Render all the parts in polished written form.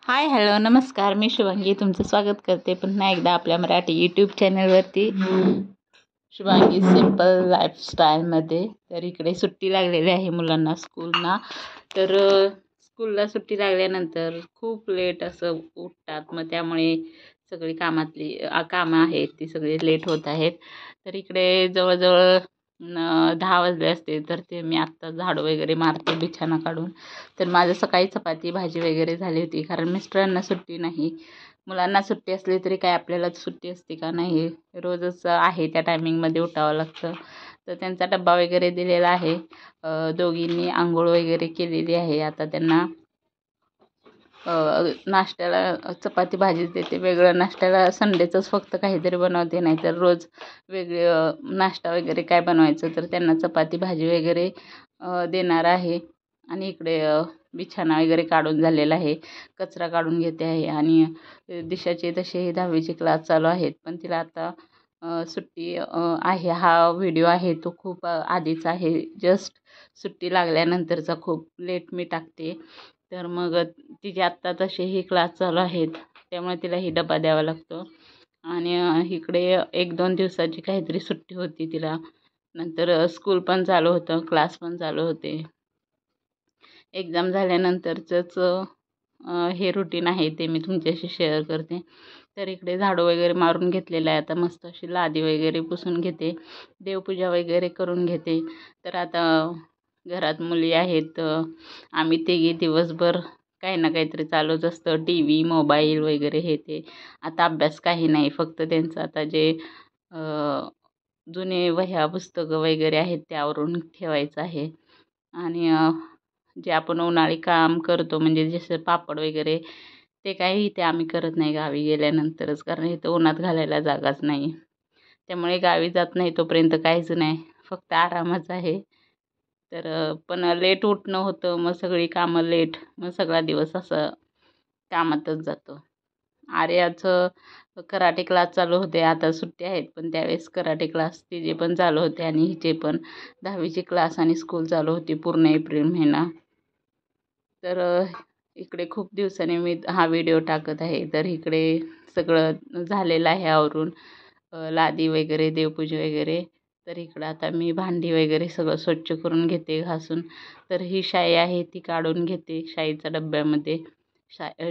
Hi hello नमस्कार. मी शुभांगी तुमचं स्वागत करते पुन्हा एकदा आपल्या मराठी यूट्यूब चॅनलवरती. शुभांगी सिंपल लाईफस्टाईलमध्ये. तर इकडे सुट्टी लागलेली आहे मुलांना स्कूलना. तर स्कूलला सुट्टी लागल्यानंतर खूप लेट असं उठतात, मग त्यामुळे सगळी कामं आहेत ती सगळी लेट होत आहेत. तर इकडे जवळजवळ 10 वाजले असते, तर ते मी आत्ता झाडू वगैरे मारते बिछाना काढून. तर माझं सकाळी चपाती भाजी वगैरे झाली होती, कारण मिस्टरांना सुट्टी नाही. मुलांना सुट्टी असली तरी काय आपल्यालाच सुट्टी असते का नाही, रोजच आहे त्या टायमिंगमध्ये उठावं लागतं. तर त्यांचा डब्बा वगैरे दिलेला आहे. दोघींनी आंघोळ वगैरे केलेली आहे. आता त्यांना नाश्त्याला चपाती भाजीच देते. वेगळं नाश्त्याला संडेचंच फक्त काहीतरी बनवते, नाही तर रोज वेगळे नाश्ता वगैरे काय बनवायचं, तर त्यांना चपाती भाजी वगैरे देणार आहे. आणि इकडे बिछाना वगैरे काढून झालेला आहे, कचरा काढून घेते आहे. आणि दिशाचे तसे 10वीचे क्लास चालू आहेत, पण तिला आता सुट्टी आहे. हा व्हिडिओ आहे तो खूप आधीचा आहे, जस्ट सुट्टी लागल्यानंतरचा. खूप लेट मी टाकते. तर मग तिचे आत्ता तसेही क्लास चालू आहेत, त्यामुळे तिलाही डबा द्यावा लागतो. आणि इकडे 1-2 दिवसाची काहीतरी सुट्टी होती तिला. नंतर स्कूल पण चालू होतं, क्लास पण चालू होते. एक्झाम झाल्यानंतरचंच हे रुटीन आहे, ते मी तुमच्याशी शेअर करते. तर इकडे झाडू वगैरे मारून घेतलेलं आहे. आता मस्त अशी लादी वगैरे पुसून घेते, देवपूजा वगैरे करून घेते. तर आता घरात मुली आहेत, आम्ही तिघी दिवसभर काही ना काहीतरी चालूच असतं, टी व्ही मोबाईल वगैरे हे ते. आता अभ्यास काही नाही, फक्त त्यांचं आता जे जुने वह्या पुस्तकं वगैरे आहेत ते आवरून ठेवायचं आहे. आणि जे आपण उन्हाळी काम करतो, म्हणजे जसं पापड वगैरे, ते काही इथे आम्ही करत नाही, गावी गेल्यानंतरच, कारण इथं उन्हात घालायला जागाच नाही. त्यामुळे गावी जात नाही तोपर्यंत काहीच नाही, फक्त आरामच आहे. तर पण लेट उठणं होतं, मग सगळी कामं लेट, मग सगळा दिवस असं कामातच जातो. आर्याचं कराटे क्लास चालू होते, आता सुट्टी आहेत, पण त्यावेळेस कराटे क्लास तिचे पण चालू होते. आणि हिचे पण 10वीचे क्लास आणि स्कूल चालू होती पूर्ण एप्रिल महिना. तर इकडे खूप दिवसांनी मी हा व्हिडिओ टाकत आहे. तर इकडे सगळं झालेलं आहे आवरून, लादी वगैरे देवपूजा वगैरे. तर इकडं आता मी भांडी वगैरे सगळं स्वच्छ करून घेते घासून. तर ही शाई आहे ती काढून घेते शाईच्या डब्यामध्ये,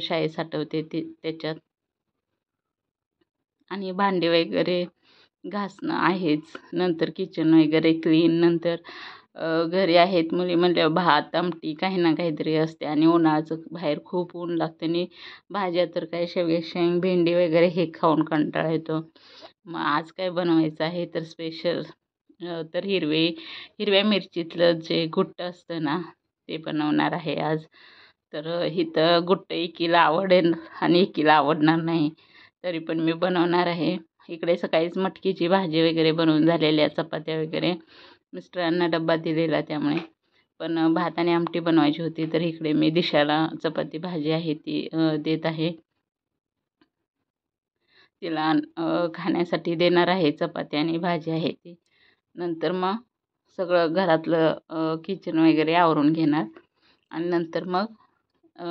शाई साठवते ती त्याच्यात. आणि भांडी वगैरे घासणं आहेच, नंतर किचन वगैरे क्लीन. नंतर घरी आहेत मुली म्हणल्यावर भात आमटी काही ना काहीतरी असते. आणि उन्हाळ्याचं बाहेर खूप ऊन लागतं, आणि भाज्या तर काय शेवग्याची शेंग भेंडी वगैरे हे खाऊन कंटाळा येतो. मग आज काय बनवायचं आहे, तर स्पेशल तर हिरव्या मिरचीतलं जे गुट्ट असतं ना, ते बनवणार आहे आज. तर इथं गुट्ट एकीला आवडेल आणि एकीला आवडणार नाही, तरी पण मी बनवणार आहे. इकडे सकाळीच मटकीची भाजी वगैरे बनवून झालेल्या, चपात्या वगैरे मिस्टरांना डब्बा दिलेला त्यामुळे. पण भात आणि आमटी बनवायची होती, तर इकडे मी दिशाला चपाती भाजी आहे ती देत आहे. तिला खाण्यासाठी देणार आहे, चपाती आणि भाजी आहे ती. नंतर मग सगळं घरातलं किचन वगैरे आवरून घेणार. आणि नंतर मग अ,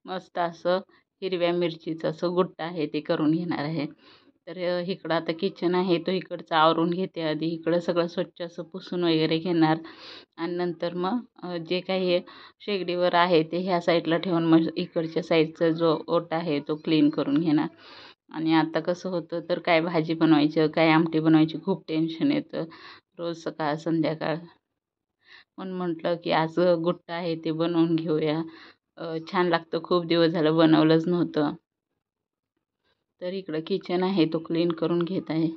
मस्त असं हिरव्या मिरचीचं असं गुट्ट आहे ते करून घेणार आहे. तर इकडं आता किचन आहे तो इकडचं आवरून घेते आधी. इकडं सगळं स्वच्छ असं पुसून वगैरे घेणार. आणि नंतर मग जे काही शेगडीवर आहे ते ह्या साईडला ठेवून, मग इकडच्या साईडचा जो ओटा आहे तो क्लीन करून घेणार. आणि आता कसं होतं, तर काय भाजी बनवायचं काय आमटी बनवायची खूप टेन्शन येतं रोज सकाळ संध्याकाळ. म्हणून म्हटलं की आज गुट्टा आहे ते बनवून घेऊया. छान लागतं, खूप दिवस झालं बनवलंच नव्हतं. तर इकडं किचन आहे तो क्लीन करून घेत आहे.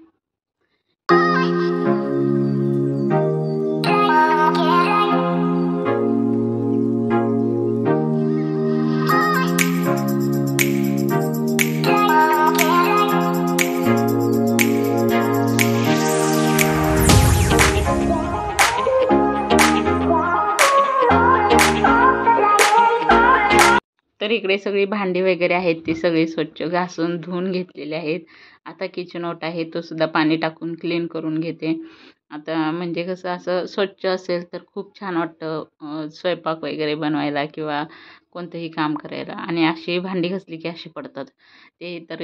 तर इकडे सगळी भांडी वगैरे आहेत ती सगळी स्वच्छ घासून धुवून घेतलेली आहेत. आता किचन ओटा आहे तो सुद्धा पाणी टाकून क्लीन करून घेते. आता म्हणजे कसं असं स्वच्छ असेल तर खूप छान वाटतं स्वयंपाक वगैरे बनवायला, किंवा कोणतंही काम करायला. आणि अशी भांडी घासली की अशी पडतात ते तर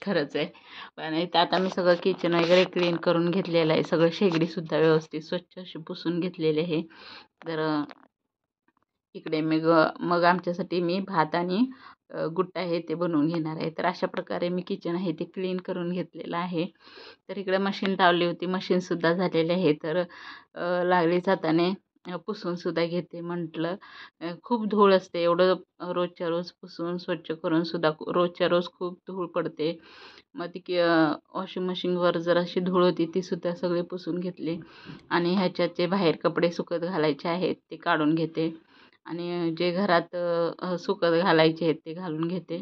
खरंच आहे. पण इथं आता मी सगळं किचन वगैरे क्लीन करून घेतलेलं आहे. सगळं शेगडीसुद्धा व्यवस्थित स्वच्छ अशी पुसून घेतलेली आहे. तर इकडे मग आमच्यासाठी मी भात आणि गुट्टा आहे ते बनवून घेणार आहे. तर अशा प्रकारे मी किचन आहे ते क्लीन करून घेतलेलं आहे. तर इकडे मशीन लावली होती, मशीनसुद्धा झालेली आहे. तर लागलीच हाताने पुसूनसुद्धा घेते म्हटलं. खूप धूळ असते, एवढं रोजच्या रोज पुसून स्वच्छ करूनसुद्धा रोजच्या रोज खूप धूळ पडते. मग ती वॉशिंग मशीनवर जर अशी धूळ होती तीसुद्धा सगळी पुसून घेतली. आणि ह्याच्यात जे बाहेर कपडे सुकत घालायचे आहेत ते काढून घेते. आणि जे घरात सुकत घालायचे आहेत ते घालून घेते.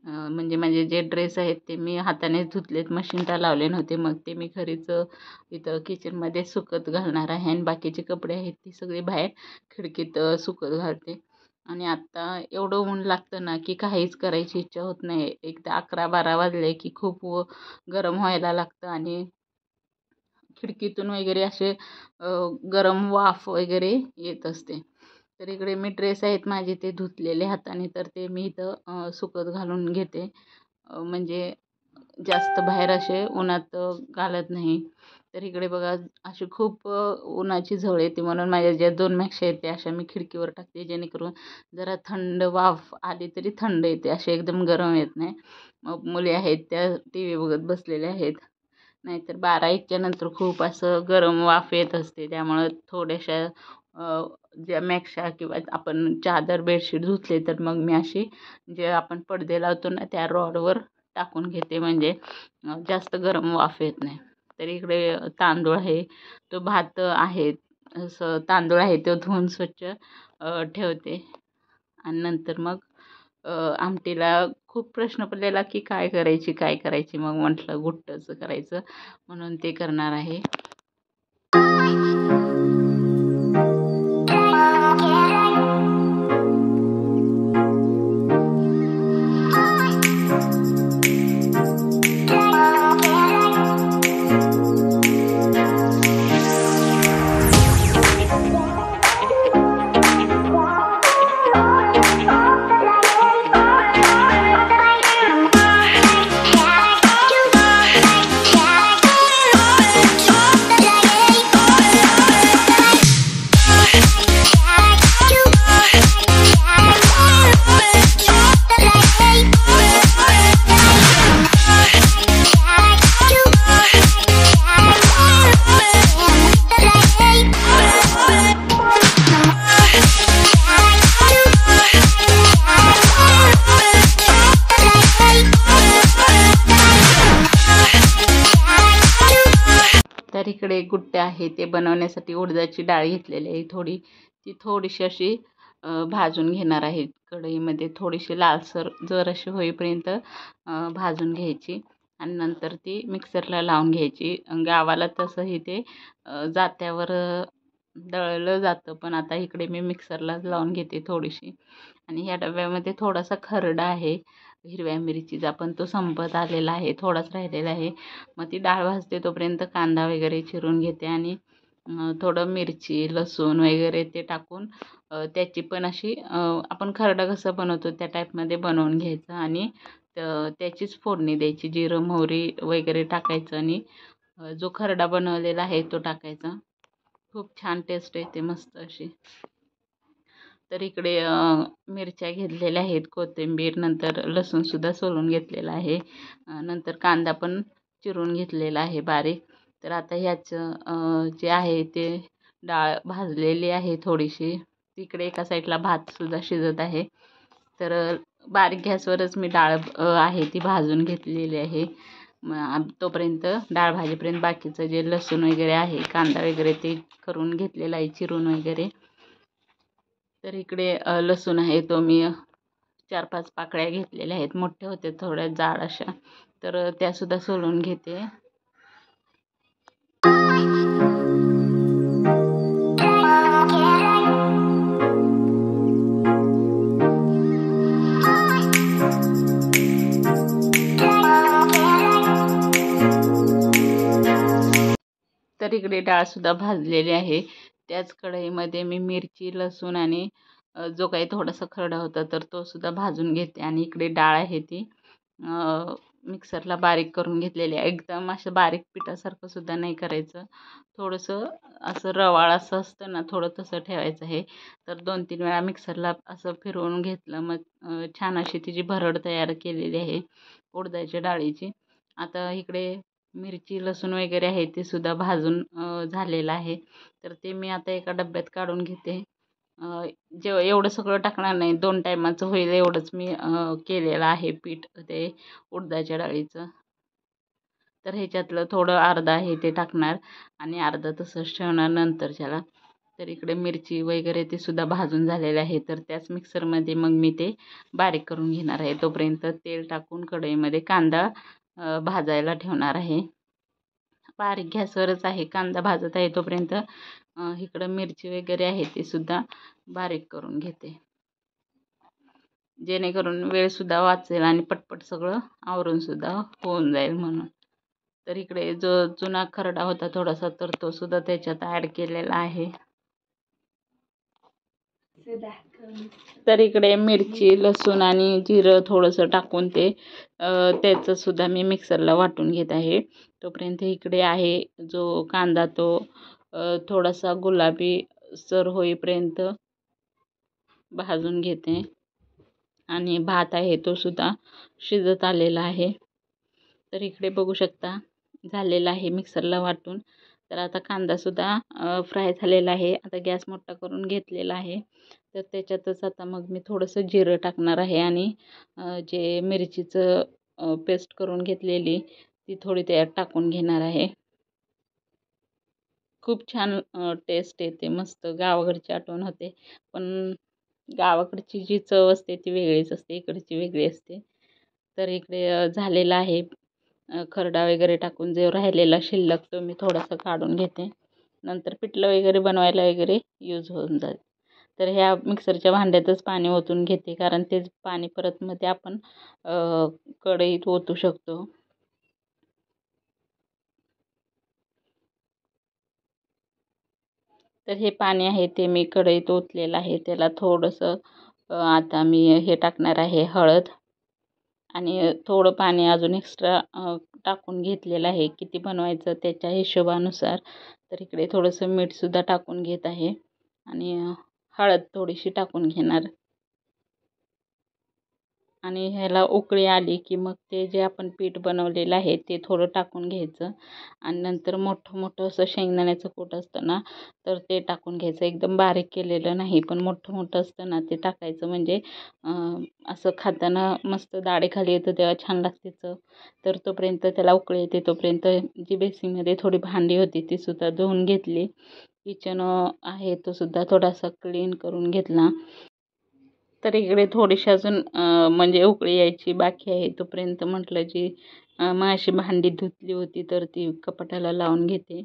म्हणजे माझे जे ड्रेस आहेत ते मी हातानेच धुतलेत, मशीनला लावले नव्हते. मग ते मी घरीच इथं किचनमध्ये सुकत घालणार आहे. आणि बाकीचे कपडे आहेत ती सगळी बाहेर खिडकीत सुकत घालते. आणि आत्ता एवढं ऊन लागतं ना की काहीच करायची इच्छा होत नाही. एकदा 11-12 वाजले की खूप गरम व्हायला लागतं. आणि खिडकीतून वगैरे असे गरम वाफ वगैरे येत असते. तर इकडे मी ड्रेस आहेत माझे ते धुतलेले हाताने, तर ते मी इथं सुकत घालून घेते. म्हणजे जास्त बाहेर असे उन्हात घालत नाही. तर इकडे बघा अशी खूप उन्हाची झळ येते, म्हणून माझ्या ज्या 2 मॅक्शा आहेत त्या अशा मी खिडकीवर टाकते, जेणेकरून जरा थंड वाफ आली तरी थंड येते, असे एकदम गरम येत नाही. मग मुली आहेत त्या टी व्ही बघत बसलेल्या आहेत. नाहीतर 12-1च्या नंतर खूप असं गरम वाफ येत असते. त्यामुळं थोड्याशा ज्या मॅक्शा किंवा आपण चादर बेडशीट धुतले तर मग मी अशी जे आपण पडदे लावतो ना त्या रॉडवर टाकून घेते, म्हणजे जास्त गरम वाफ येत नाही. तर इकडे तांदूळ आहे, तो भात आहे, असं तांदूळ आहे तो धुवून स्वच्छ ठेवते. आणि नंतर मग आमटीला खूप प्रश्न पडलेला की काय करायची काय करायची. मग म्हटलं गुट्टचं करायचं, म्हणून ते करणार आहे. तर इकडे गुट्टे आहे ते बनवण्यासाठी उडदाची डाळ घेतलेली आहे थोडी. ती थोडीशी अशी भाजून घेणार आहे कढईमध्ये, थोडीशी लालसर जर अशी होईपर्यंत भाजून घ्यायची. आणि नंतर ती मिक्सरला लावून घ्यायची. गावाला तसंही ते जात्यावर दळलं जातं, पण आता इकडे मी मिक्सरलाच लावून घेते थोडीशी. आणि ह्या डब्यामध्ये थोडासा खरडा आहे हिरव्या मिरचीचा, पण तो संपत आलेला आहे, थोडाच राहिलेला आहे. मग ती डाळ भाजते तोपर्यंत कांदा वगैरे चिरून घेते. आणि थोडं मिरची लसूण वगैरे ते टाकून त्याची पण अशी आपण खरडा कसं बनवतो त्या टाईपमध्ये बनवून घ्यायचं. आणि त्याचीच फोडणी द्यायची, जिरं मोहरी वगैरे टाकायचं. आणि जो खरडा बनवलेला आहे तो टाकायचा. खूप छान टेस्ट येते मस्त अशी. तर इकडे मिरच्या घेतलेल्या आहेत, कोथिंबीर, नंतर लसूणसुद्धा सोलून घेतलेला आहे, नंतर कांदा पण चिरून घेतलेला आहे बारीक. तर आता ह्याचं जे आहे ते डाळ भाजलेली आहे थोडीशी. तिकडे एका साईडला भातसुद्धा शिजत आहे. तर बारीक गॅसवरच मी डाळ आहे ती भाजून घेतलेली आहे. तोपर्यंत डाळ भाजीपर्यंत बाकीचं जे लसूण वगैरे आहे, कांदा वगैरे ते करून घेतलेला आहे चिरून वगैरे. तर इकडे लसूण आहे तो मी 4-5 पाकळ्या घेतलेल्या आहेत, मोठ्या होत्या थोड्या जाड अशा, तर त्यासुद्धा सोलून घेते. तर इकडे डाळसुद्धा भाजलेली आहे. त्याच कढईमध्ये मी मिरची लसूण आणि जो काही थोडासा खरडा होता तर तो सुद्धा भाजून घेते. आणि इकडे डाळ आहे ती मिक्सरला बारीक करून घेतलेली आहे. एकदम असं बारीक पिठासारखं सुद्धा नाही करायचं. थोडंसं असं रवाळ असं असतं ना, थोडं तसं ठेवायचं आहे. तर 2-3 वेळा मिक्सरला असं फिरवून घेतलं. मग छान अशी तिची भरड तयार केलेली आहे उडदाच्या डाळीची. आता इकडे मिरची, लसूण वगैरे आहे ते सुद्धा भाजून झालेलं आहे. तर ते मी आता एका डब्यात काढून घेते. एवढं सगळं टाकणार नाही, 2 टायमाचं होईल एवढंच मी केलेलं आहे पीठ ते उडदाच्या डाळीचं. तर ह्याच्यातलं थोडं अर्धं आहे ते टाकणार आणि अर्धं तसंच ठेवणार नंतरच्याला. तर इकडे मिरची वगैरे ते सुद्धा भाजून झालेले आहे. तर त्याच मिक्सरमध्ये मग मी ते बारीक करून घेणार आहे. तोपर्यंत तेल टाकून कढईमध्ये कांदा भाजायला ठेवणार आहे. बारीक गॅसवरच आहे कांदा भाजत आहे तोपर्यंत इकडं मिरची वगैरे आहे ती सुद्धा बारीक करून घेते. जेणेकरून वेळसुद्धा वाचेल आणि पटपट सगळं आवरून सुद्धा होऊन जाईल म्हणून. तर इकडे जो जुना खरडा होता थोडासा तर तो सुद्धा त्याच्यात ॲड केलेला आहे. तर इकडे मिरची, लसूण आणि जिरं थोडंसं टाकून ते त्याचं सुद्धा मी मिक्सरला वाटून घेत आहे. तोपर्यंत इकडे आहे जो कांदा तो थोडासा गुलाबी सर होईपर्यंत भाजून घेते. आणि भात आहे तो सुद्धा शिजत आलेला आहे. तर इकडे बघू शकता झालेला आहे मिक्सरला वाटून. तर आता कांदासुद्धा फ्राय झालेला आहे. आता गॅस मोठा करून घेतलेला आहे. तर त्याच्यातच आता मग मी थोडंसं जिरं टाकणार आहे आणि जे मिरचीचं पेस्ट करून घेतलेली ती थोडी त्यात टाकून घेणार आहे. खूप छान टेस्ट येते, मस्त गावाकडची आठवण होते. पण गावाकडची जी चव असते ती वेगळीच असते, इकडची वेगळी असते. तर इकडे झालेलं आहे खरडा वगैरे टाकून जे राहिलेला शिल्लक तो मी थोडासा काढून घेते. नंतर पिठलं वगैरे बनवायला वगैरे यूज होऊन जाईल. तर ह्या मिक्सरच्या भांड्यातच पाणी ओतून घेते, कारण तेच पाणी परत मध्ये आपण कढईत ओतू शकतो. तर हे पाणी आहे ते मी कढईत ओतलेलं आहे. त्याला थोडंसं आता मी हे टाकणार आहे हळद आणि थोडं पाणी अजून एक्स्ट्रा टाकून घेतलेलं आहे. किती बनवायचं त्याच्या हिशोबानुसार. तर इकडे थोडंसं मीठसुद्धा टाकून घेत आहे आणि हळद थोडीशी टाकून घेणार. आणि ह्याला उकळी आली की मग ते जे आपण पीठ बनवलेलं आहे ते थोडं टाकून घ्यायचं आणि नंतर मोठं असं शेंगदाण्याचं कूट असतं ना, तर ते टाकून घ्यायचं. एकदम बारीक केलेलं नाही, पण मोठं असतं ना ते टाकायचं. म्हणजे असं खाताना मस्त दाढेखाली येतं तेव्हा छान लागते चव. तर तोपर्यंत त्याला उकळी येते तोपर्यंत जी बेसिनमध्ये थोडी भांडी होती ती सुद्धा धुवून घेतली. किचन आहे तो सुद्धा थोडासा क्लीन करून घेतला. तर इकडे थोडीशी अजून म्हणजे उकळी यायची बाकी आहे. तोपर्यंत म्हटलं जी मग अशी भांडी धुतली होती तर ती कपाटाला लावून घेते.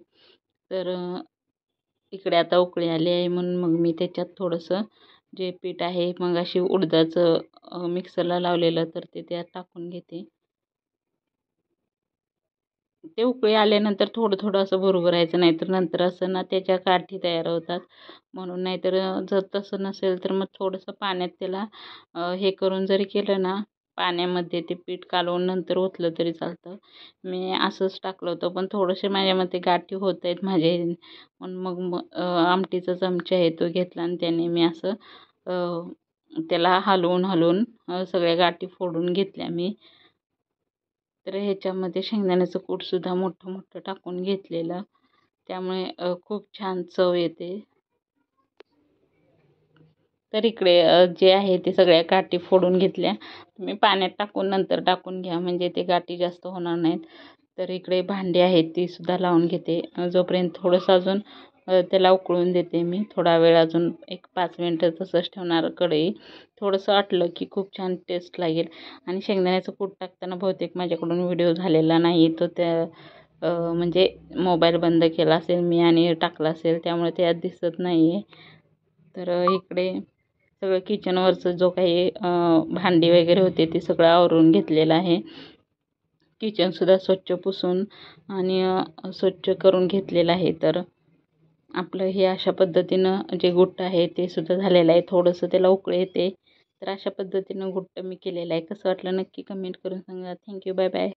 तर इकडे आता उकळी आली आहे म्हणून मग मी त्याच्यात थोडंसं जे पीठ आहे मग अशी उडदाचं मिक्सरला लावलेलं तर ते त्यात टाकून घेते. ते उकळी आल्यानंतर थोडं असं भुरभुरायचं, नाहीतर नंतर असं ना त्याच्या गाठी तयार होतात. म्हणून नाहीतर जर तसं नसेल तर मग थोडंसं पाण्यात त्याला हे करून जरी केलं ना, पाण्यामध्ये ते पीठ कालवून नंतर ओतलं तरी चालतं. मी असंच टाकलं होतं, पण थोडेसे माझ्या मते गाठी होत आहेत माझ्या ह्याने. म्हणून मग आमटीचा चमचा आहे तो घेतला आणि त्याने मी असं त्याला हलवून सगळ्या गाठी फोडून घेतल्या मी. तर ह्याच्यामध्ये शेंगदाण्याचं कूटसुद्धा मोठं टाकून घेतलेलं. त्यामुळे खूप छान चव येते. तर इकडे जे आहे ते सगळ्या गाठी फोडून घेतल्या. तुम्ही पाण्यात टाकून नंतर टाकून घ्या, म्हणजे ते गाठी जास्त होणार नाहीत. तर इकडे भांडी आहेत ती सुद्धा लावून घेते. जोपर्यंत थोडंसं अजून त्याला उकळून देते मी. थोडा वेळ अजून एक 5 मिनिटं तसंच ठेवणार कढई. थोडंसं आटलं की खूप छान टेस्ट लागेल. आणि शेंगदाण्याचं कूट टाकताना बहुतेक माझ्याकडून व्हिडिओ झालेला नाही. तो त्या म्हणजे मोबाईल बंद केला असेल मी आणि टाकला असेल, त्यामुळे त्यात दिसत नाही आहे. तर इकडे सगळं किचनवरचं जो काही भांडी वगैरे होते ते सगळं आवरून घेतलेलं आहे. किचनसुद्धा स्वच्छ पुसून आणि स्वच्छ करून घेतलेलं आहे. तर आपलं हे अशा पद्धतीनं जे घुट्ट आहे ते सुद्धा झालेलं आहे. थोडंसं त्याला उकळी येते. तर अशा पद्धतीनं घुट्ट मी केलेलं आहे. कसं वाटलं नक्की कमेंट करून सांगा. थँक्यू. Bye bye.